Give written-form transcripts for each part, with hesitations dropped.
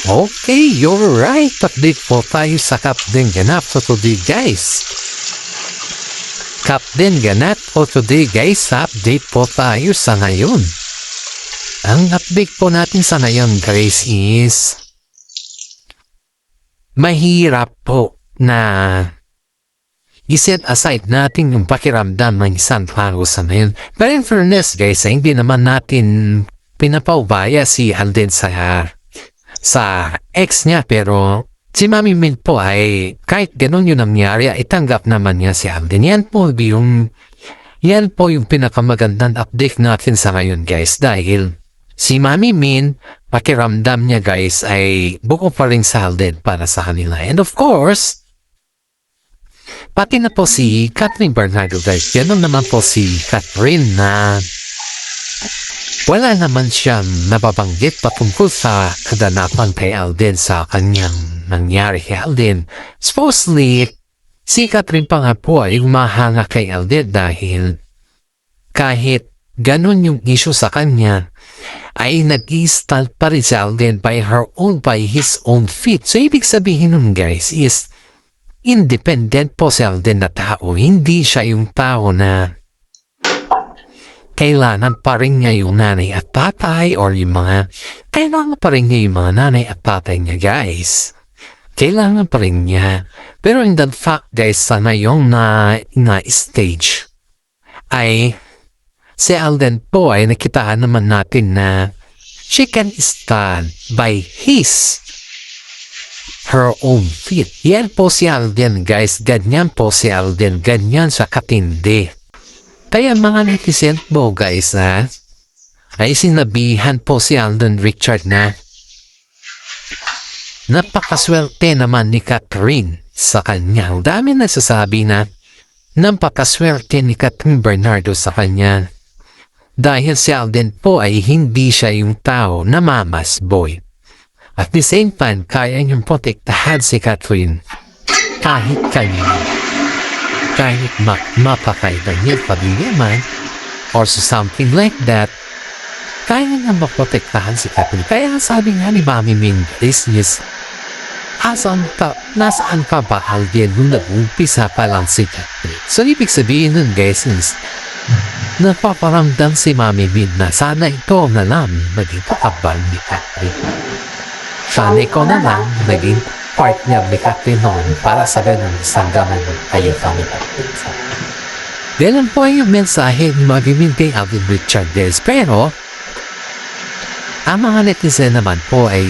Okay, you're right. Update po tayo sa Captain Ganap for today, guys. Captain Ganap for today, guys. Update po tayo sa ngayon. Ang update po natin sa ngayon, guys, is mahirap po na i-set aside natin yung pakiramdam ng isang tao sa ngayon. Pero in fairness, guys, hindi naman natin pinapaubaya si Alden sa ex niya, pero si Mami Min po ay kahit ganun yung nangyari ay tanggap naman niya si Alden. Yan po yung pinakamagandang update natin sa ngayon, guys, dahil si Mami Min, pakiramdam niya, guys, ay buko pa rin sa Alden para sa kanila. And of course, pati na po si Catherine Bernardo, guys. Ganun naman po si Catherine na wala naman siyang nababanggit patungkol sa kaganapan kay Alden sa kanyang nangyari kay Alden. Supposedly, si Catherine pa nga po ay umahanga kay Alden dahil kahit ganun yung issue sa kanya, ay nag-i-stand pa rin si Alden by his own feet. So, ibig sabihin nun, guys, is independent po si Alden na tao. Hindi siya yung tao na kailangan pa rin niya yung nanay at tatay or yung mga kailangan pa rin niya yung mga nanay at tatay niya, guys. Kailangan pa rin niya. Pero in that fact, guys, sana yung na stage ay si Alden po ay nakitaan naman natin na she can stand by her own feet. Yan po si Alden, guys. Ganyan po si Alden. Ganyan sa katindi. Kaya mga netizen po, guys, ay sinabihan po si Alden Richard na napakaswerte naman ni Catherine sa kanya. Ang dami nagsasabi na napakaswerte ni Catherine Bernardo sa kanya. Dahil si Alden po ay hindi siya yung tao na mama's boy. At the same time, kaya niyong protektahan si Catherine kahit kanina. Kahit mapakailan niya pamilya man or something like that, kaya niya maprotektahan si Catherine. Kaya sabi nga ni Mami Min, nasaan ka ba, Alden, nung nag-umpisa pa lang si Catherine? So, ibig sabihin nun, guys, is napaparamdam si Mami Min na sana ito na lang maging kakabal ni Catherine. Sana ikaw na lang naging partner ni Catherine noon para sa ganun isang gaman kayo kami Catherine. Ganun po yung mensahe ni Mami Min kay Alden Richard Des. Pero, ang mga netizen naman po ay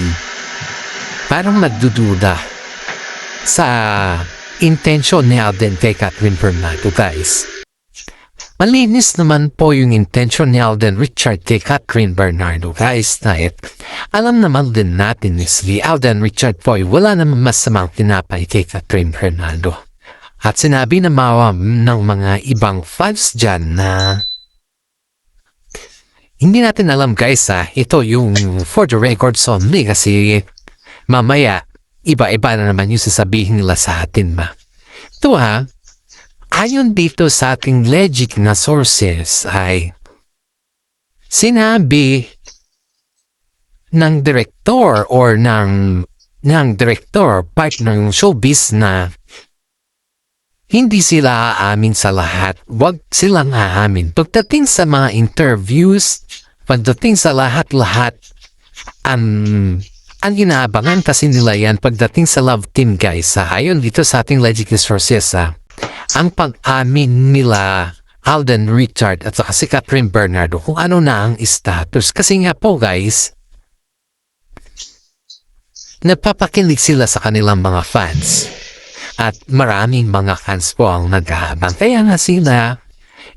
parang nagdududa sa intention ni Alden kay Catherine Bernardo, guys. Malinis naman po yung intention ni Alden Richard kay Catherine Bernardo, guys, dahil alam naman din natin si Alden Richard po ay wala naman masamang tinapay kay Catherine Bernardo. At sinabi na ng mga ibang fans dyan na hindi natin alam, guys, ito yung for the records only kasi mamaya iba-iba na naman yung sasabihin nila sa atin ba. Ito ayon dito sa ating legit na sources ay sinabi ng director or ng director partner ng showbiz na hindi sila aamin sa lahat. Huwag silang aamin. Pagdating sa mga interviews, pagdating sa lahat-lahat, ang inaabangan kasi nila yan pagdating sa love team, guys. Ayon dito sa ating legit na sources, ang pag-amin nila Alden Richard at saka si Catherine Bernardo kung ano na ang status. Kasi nga po, guys, napapakilig sila sa kanilang mga fans. At maraming mga fans po ang nag-aabang. Kaya nga sila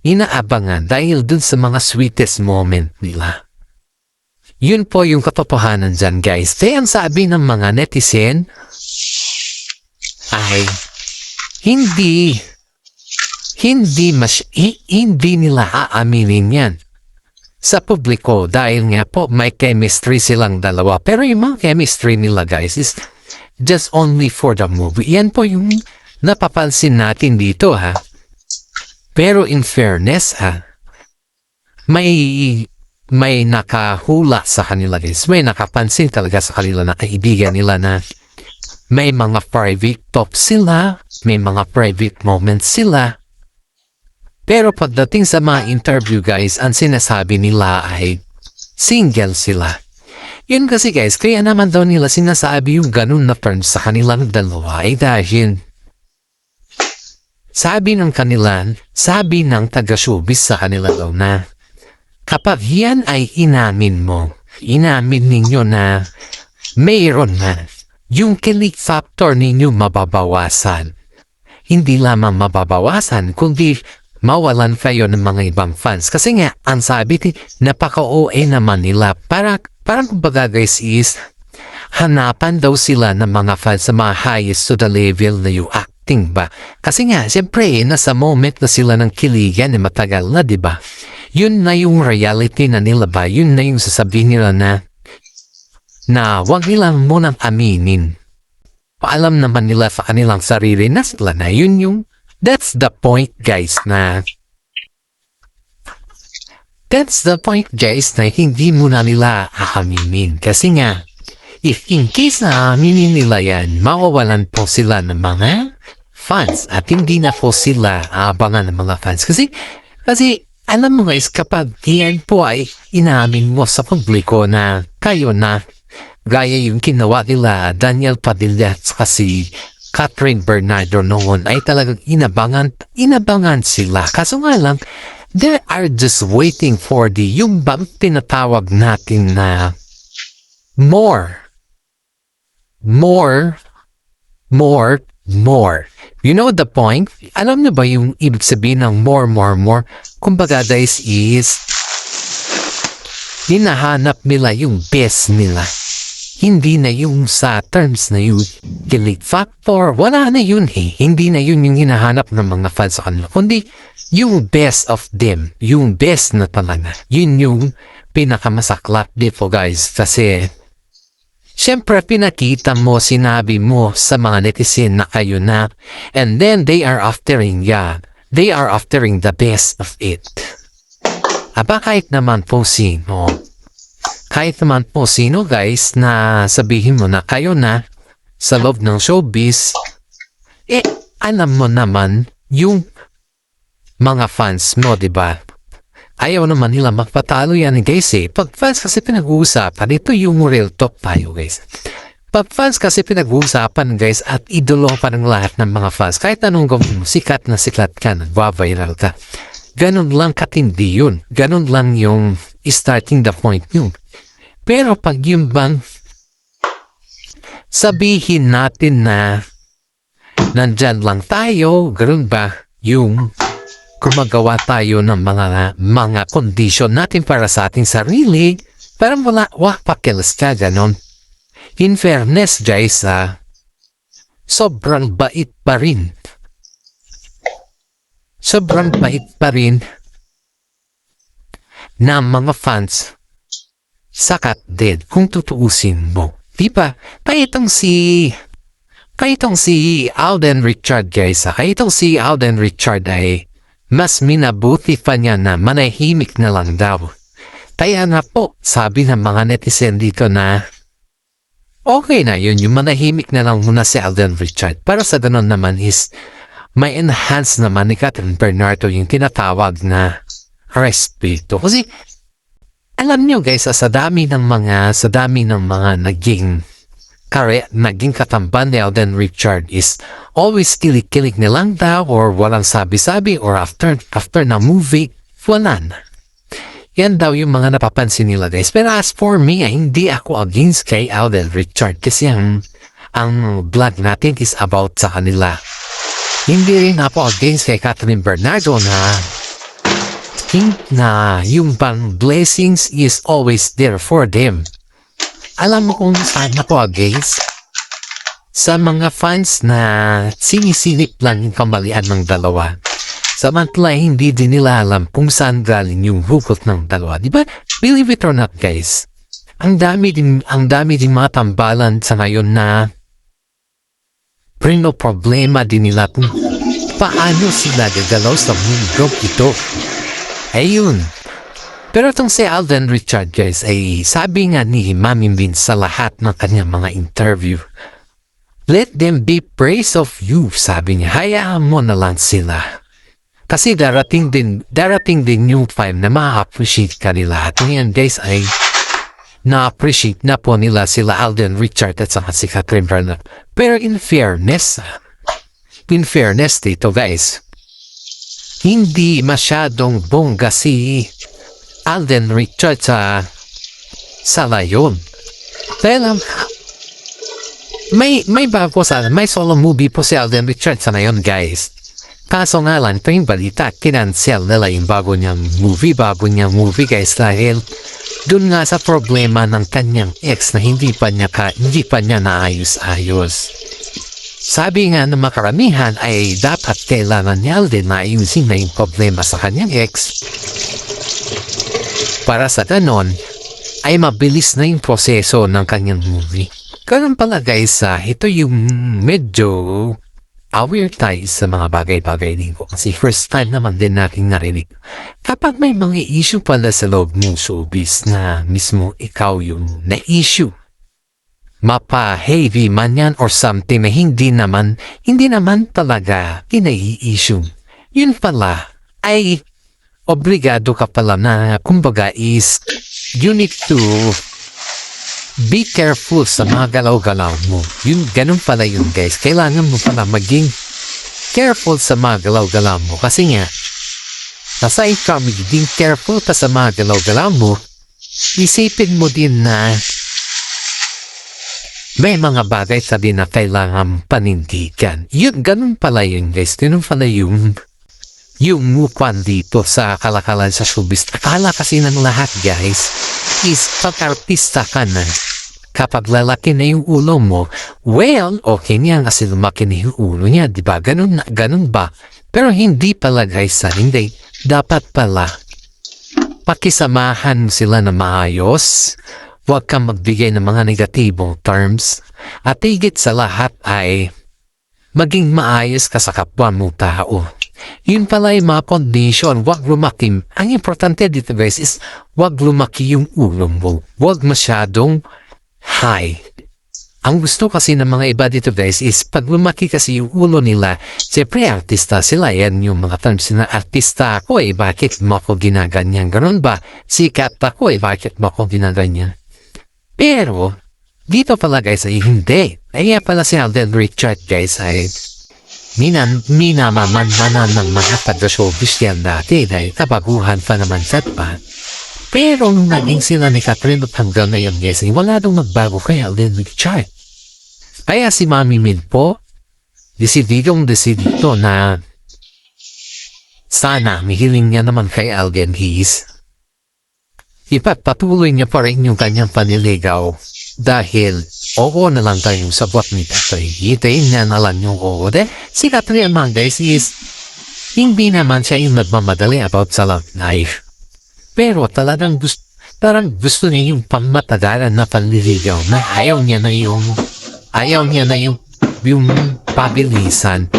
inaabangan dahil dun sa mga sweetest moment nila. Yun po yung katotohanan dyan, guys. Kaya ang sabi ng mga netizen ay hindi nila aaminin yan sa publiko dahil nga po may chemistry silang dalawa. Pero yung mga chemistry nila, guys, is just only for the movie. Yan po yung napapansin natin dito, Pero in fairness, may may nakahula sa kanila guys. May nakapansin talaga sa kanila na kaibigan nila na may mga private talks sila, may mga private moments sila. Pero pagdating sa mga interview guys, ang sinasabi nila ay single sila. Yun kasi guys, kaya naman daw nila sinasabi yung ganun na terms sa kanilang dalawa ay dahil sabi ng taga-showbiz sa kanila daw na kapag yan ay inamin ninyo na mayroon na yung kilig factor ninyo mababawasan. Hindi lamang mababawasan, kundi mawalan kayo ng mga ibang fans. Kasi nga, ang sabi napaka-OA naman nila. Parang kumbaga guys is, hanapan daw sila ng mga fans sa mga highest to the level na yung acting ba. Kasi nga, siyempre, nasa moment na sila ng kiligan na matagal na, di ba? Yun na yung reality na nila ba? Yun na yung sasabihin nila na wag nilang munang aminin. Paalam naman nila sa kanilang sarili na sila na yun yung that's the point guys na hindi muna nila aaminin. Kasi nga, if in case na aaminin nila yan, mawawalan po sila ng mga fans at hindi na po sila aabangan ng mga fans. Kasi alam mo guys, kapag yan po ay inaamin mo sa publiko na kayo na gaya yung ginawa nila Daniel Padilla at si Catherine Bernardo noon ay talagang inabangan sila. Kaso nga lang, they are just waiting for yung bang tinatawag natin na more. You know the point? Alam niyo ba yung ibig sabihin ng more? Kumbaga guys is hinahanap nila yung best nila. Hindi na yung sa terms na yung kilig factor. Wala na yun eh. Hindi na yun yung hinahanap ng mga fans sa kanila. Kundi yung best of them. Yung best na talaga. Yun yung pinakamasaklap dito guys. Kasi syempre pinakita mo, sinabi mo sa mga netizen na kayo na and then they are aftering the best of it. Aba kahit naman po sino guys na sabihin mo na kayo na sa loob ng showbiz, alam mo naman yung mga fans mo, diba? Ayaw naman nila magpatalo yan guys eh. Pag fans kasi pinag-uusapan, ito yung real talk tayo guys. Pag fans kasi pinag-uusapan guys at idolo pa ng lahat ng mga fans, kahit anong gawin mo, sikat na sikat ka, nagwa-viral ka. Ganun lang katindi yun. Ganun lang yung starting the point yun. Pero pag yung bang sabihin natin na nandyan lang tayo, ganun ba yung gumagawa tayo ng mga kondisyon natin para sa ating sarili, parang wala pakialas ka, ganon. In fairness, guys, sobrang bait pa rin. Sobrang bait pa rin na mga fans sakat din kung tutuusin mo. Diba? Kaitong si Alden Richard guys. Kaitong si Alden Richard ay mas minabuti pa niya na manahimik na lang daw. Kaya na po, sabi ng mga netizen dito na okay na yun, yung manahimik na lang muna si Alden Richard. Para sa ganun naman is may enhance naman ni Catherine Bernardo yung tinatawag na respeto. Kasi alam nyo guys, sa dami ng mga naging katamban ni Alden Richard is always kilig-kilig nilang daw or walang sabi-sabi or after na movie, wala na. Yan daw yung mga napapansin nila guys. Pero as for me, hindi ako against kay Alden Richard kasi ang vlog natin is about sa kanila. Hindi rin ako against kay Catherine Bernardo na yung bang blessings is always there for them. Alam mo kung saan ako against? Sa mga fans na sinisilip lang yung kamalian ng dalawa. Samantala hindi din nila alam kung saan galing yung hugot ng dalawa. Diba? Believe it or not guys. Ang dami din mga tambalan sa ngayon na problema din nila kung paano sila gagalaw sa mundo ito. Ayun. Pero itong si Alden Richard guys ay sabi nga ni Mami Min sa lahat ng kanyang mga interview, let them be praise of you, sabi niya, hayaan mo na lang sila. Kasi darating din yung time na ma-appreciate ka nila. At ngayon guys ay na-appreciate na po nila sila Alden Richard at saka si Catherine Bernardo. Pero in fairness dito guys, hindi masyadong bongga si Alden Richard sa layon. Dahil may solo movie po si Alden Richard sa ngayon guys. Kaso nga lang, ito yung balita, kinansel nila yung bago niyang movie guys dahil dun nga sa problema ng kanyang ex na hindi pa niya naayos-ayos. Sabi nga ng makaramihan ay dapat kailangan niya din na ayusin na yung problema sa kanyang ex. Para sa ganon, ay mabilis na yung proseso ng kanyang movie. Ganun pala guys, ito yung medyo aware tayo sa mga bagay-bagay dito. Kasi first time naman din natin narinig. Kapag may mga issue pala sa loob ng showbiz na mismo ikaw yung na-issue, mapa-heavy man yan or something na hindi naman talaga kinai-issue. Yun pala ay obligado ka pala na kumbaga is you need to be careful sa mga galaw-galaw mo. Ganun pala yun guys. Kailangan mo pala maging careful sa mga galaw-galaw mo. Kasi nga, nasa ikaw magiging careful ka sa mga galaw-galaw mo, isipin mo din na may mga bagay sa din na kailangan panindigan. Ganun pala yun guys. Ganun pala yung mupan dito sa kalakalan sa showbiz. Akala kasi ng lahat guys is pag-artista ka na. Kapag lalaki na yung ulo mo, well, okay niya kasi lumaki na yung ulo niya, di ba? Ganun ba? Pero hindi pala guys, hindi. Dapat pala pakisamahan sila na maayos. Huwag kang magbigay ng mga negatibong terms. At higit sa lahat ay maging maayos ka sa kapwa mo tao. Yun pala yung mga condition, wag lumaki. Ang importante dito guys is wag lumaki yung ulo mo. Wag masyadong high. Ang gusto kasi ng mga iba dito guys is pag lumaki kasi yung ulo nila, siyempre artista sila. Yan yung mga terms na artista ako bakit mo ako ginaganyan? Ganun ba? Sikat ako bakit mo ako ginaganyan? Pero, dito pala guys ay hindi. Kaya pala si Alden Richard guys ay minamamanan ng mga taga-showbiz yan dati dahil kabaguhan pa naman sa pa. Pero nung naging sila ni Catherine at hanggang ngayon guys, wala nang magbago kay Alden Richard. Kaya si Mami Min po, desididong na sana mihiling niya naman kay Alden is ipagpatuloy niya pa rin yung kanyang paniligaw dahil oo na lang tayong sabot ni Tatay. Hitayin niya na lang yung oo. Si Catherine naman guys is hindi naman siya yung nagmamadali about sa love life. Pero talagang gusto niya yung pamatagalan na panliligaw na ayaw niya na yung pabilisan.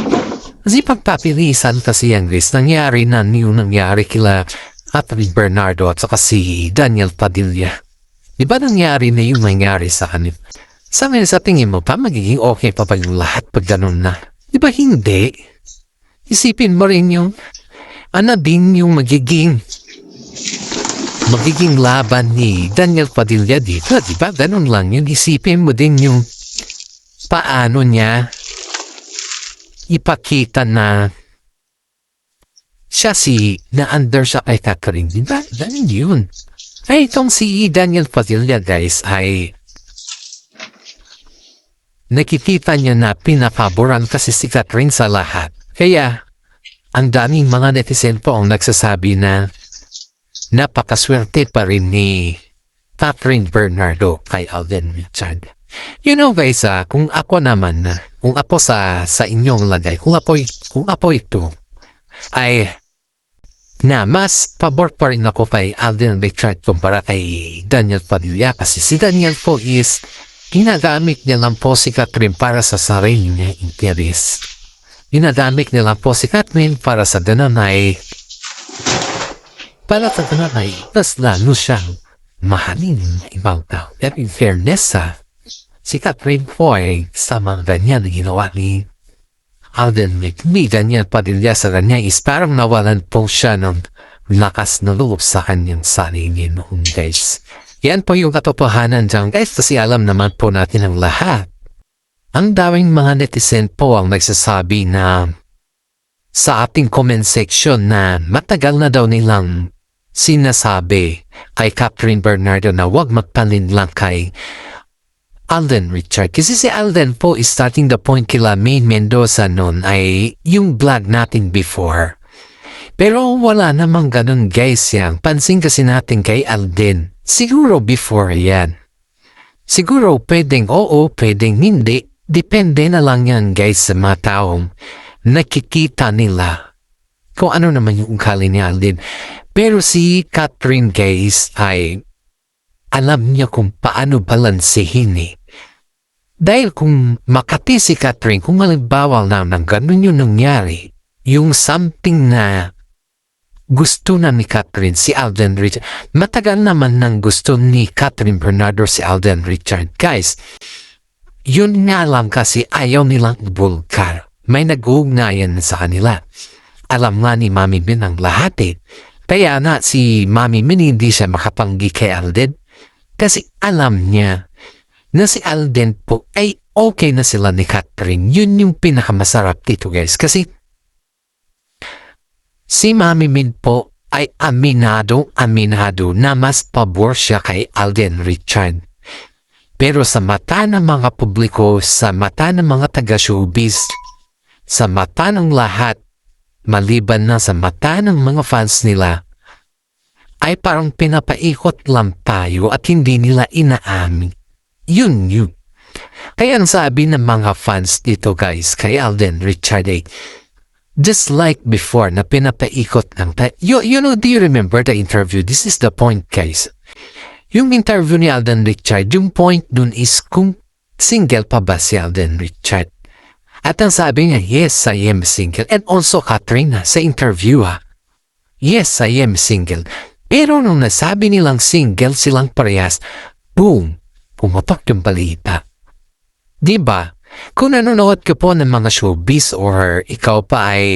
Kasi pagpapilisan kasi yan guys, nangyari kila Catherine Bernardo at saka si Daniel Padilla. Di ba nangyari na yung nangyari sa kanila? Sa tingin mo pa, magiging okay pa yung lahat pag ganun na? Di ba hindi? Isipin mo rin yung din yung magiging laban ni Daniel Padilla dito. Di ba ganun lang yun? Isipin mo din yung paano niya ipakita na siya na under siya kay Catherine. Di ba? Ganun yun. Ay, itong si Daniel Padilla guys ay nakikita niya na pinapaboran kasi si Catherine sa lahat. Kaya, ang daming mga netizen po ang nagsasabi na napakaswerte pa rin ni Catherine Bernardo kay Alden Richard. You know guys, kung ako sa inyong lagay, kung ako ito, ay na mas pabor pa rin ako kay Alden Richard kumpara kay Daniel Padilla kasi si Daniel po is ginagamit niya lang po si Catherine para sa sarili niya interes. Ginagamit niya lang po si Catherine para sa ganun ay para sa kanay, mas lalo siyang mahalin ng ibang tao. Pero in fairness si Catherine Foy sa mga ganyan na ginawa ni Alden McBee, ganyan Padilla sa kanya is parang nawalan po siya ng lakas na loob sa kanyang sarili noon, guys. Yan po yung katotohanan dyan, guys, kasi alam naman po natin ang lahat. Ang daming mga netizen po ang nagsasabi na sa ating comment section na matagal na daw nilang sinasabi kay Catherine Bernardo na huwag magpalinlang kay Alden Richard. Kasi si Alden po is starting the point kila Maine Mendoza noon ay yung vlog natin before. Pero wala namang ganun, guys, yan. Pansin kasi natin kay Alden. Siguro before yan. Siguro pwedeng oo, pwedeng hindi. Depende na lang yan, guys, sa mga taong nakikita nila kung ano naman yung ugali ni Alden. Pero si Catherine, guys, ay alam niya kung paano balansehin eh. Dahil kung makati si Catherine, kung halimbawa lang ng ganun yung nangyari, yung something na gusto na ni Catherine si Alden Richard, matagal naman nang gusto ni Catherine Bernardo si Alden Richard. Guys, yun nga lang kasi ayaw nilang ibulgar. May nag-uugnayan sa kanila. Alam nga ni Mami Min ang lahat eh. Kaya na si Mami Min hindi siya makapanggi kay Alden. Kasi alam niya na si Alden po ay okay na sila ni Catherine. Yun yung pinakamasarap dito, guys. Kasi si Mami Min po ay aminado na mas pabor siya kay Alden Richard. Pero sa mata ng mga publiko, sa mata ng mga taga-showbiz, sa mata ng lahat, maliban na sa mata ng mga fans nila, ay parang pinapaikot lang tayo at hindi nila inaamin. Yun. Kaya ang sabi ng mga fans dito, guys, kay Alden Richard ay, just like before na pinapaikot lang tayo. You know, do you remember the interview? This is the point, guys. Yung interview ni Alden Richard, yung point dun is kung single pa ba si Alden Richard. At ang sabi niya, yes, I am single. And also Katrina sa interview yes, I am single. Pero nung nasabi nilang single silang parehas, boom, pumatok yung balita. Diba? Kung nanonood ka po ng mga showbiz or ikaw pa ay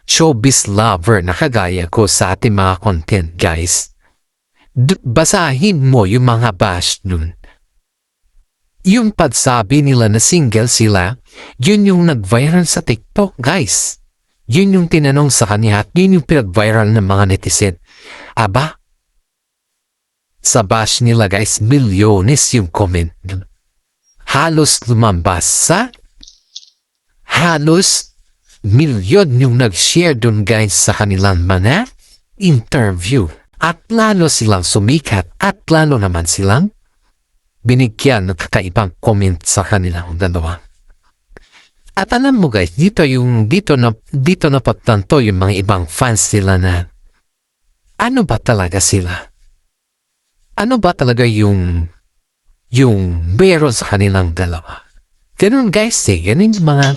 showbiz lover na kagaya ko sa ating mga content, guys, basahin mo yung mga bash nun. Yung pagsabi nila na single sila, yun yung nag-viral sa TikTok, guys. Yun yung tinanong sa kanya at yun yung pinag-viral ng mga netizen. Aba, sa bash nila, guys, milyones yung comment. Halos lumambas sa halos milyon yung nag-share dun, guys, sa kanilang mga interview. At lalo silang sumikat at lalo naman silang binigyan ng kakaibang comment sa kanilang dalawa. At alam mo, guys, dito na pagtanto yung mga ibang fans nila na ano ba talaga sila? Ano ba talaga yung meron sa kanilang dalawa? Ganun, guys, ganun yung mga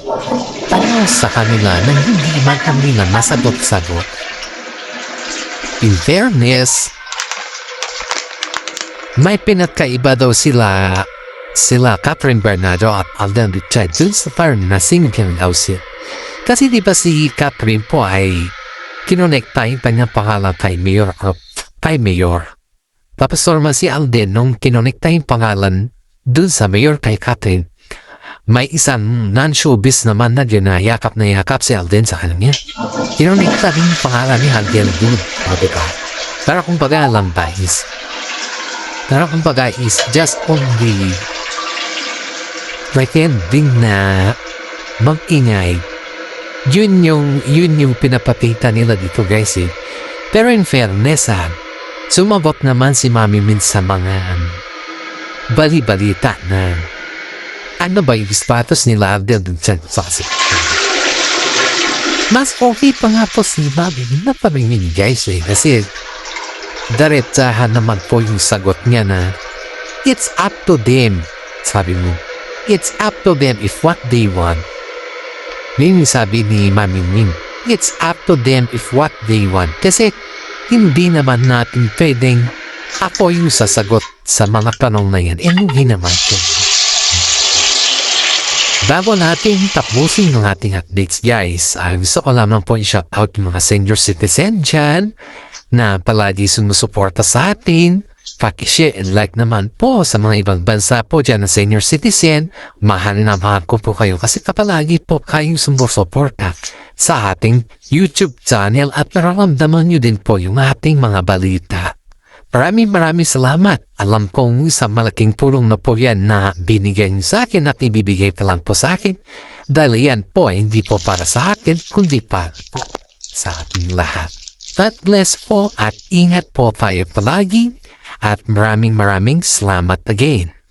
tanong sa kanila na hindi man kanila masagot-sagot. In fairness, may pinagkaiba daw sila Catherine Bernardo at Alden Richard dun sa farm na single daw siya. Kasi di ba si Catherine po ay kinonekta yung kanyang pangalan kay Mayor. Tapos normal si Alden nung kinonekta yung pangalan dun sa Mayor kay Catherine, may isang non-showbiz naman na yakap si Alden sa kanya. Kinonekta rin yung pangalan ni Alden dun. Pero kung baga lang guys. Pero kung baga is just only pretending na mag-ingay. Yun yung pinapakita nila dito, guys eh. Pero in fairness sumabot naman si Mami Min sa mga bali-balita na ano ba yung status nila Alden sa mas okay pa nga po si Mami Min na pamingin, guys eh. Kasi diretsahan naman po yung sagot niya na it's up to them. Sabi mo, it's up to them if what they want. Yun yung sabi ni Mami Min, it's up to them if what they want. Kasi hindi naman natin pwedeng ako yung sasagot sa mga tanong na yan. Hindi naman po. Bago natin tapusin ng ating updates guys, gusto ko lamang po i-shout out yung mga senior citizen dyan na palagi sumusuporta sa atin. Paki-share and like naman po sa mga ibang bansa po dyan na senior citizen. Mahal na mahal ko po kayo kasi kapalagi po kayong sumusuporta sa ating YouTube channel at nararamdaman nyo din po yung ating mga balita. Maraming salamat. Alam kong isang malaking tulong na po yan na binigay niyo sa akin at ibibigay pa lang po sa akin. Dahil yan po hindi po para sa akin kundi para po sa ating lahat. God bless po at ingat po tayo palagi. At maraming salamat again.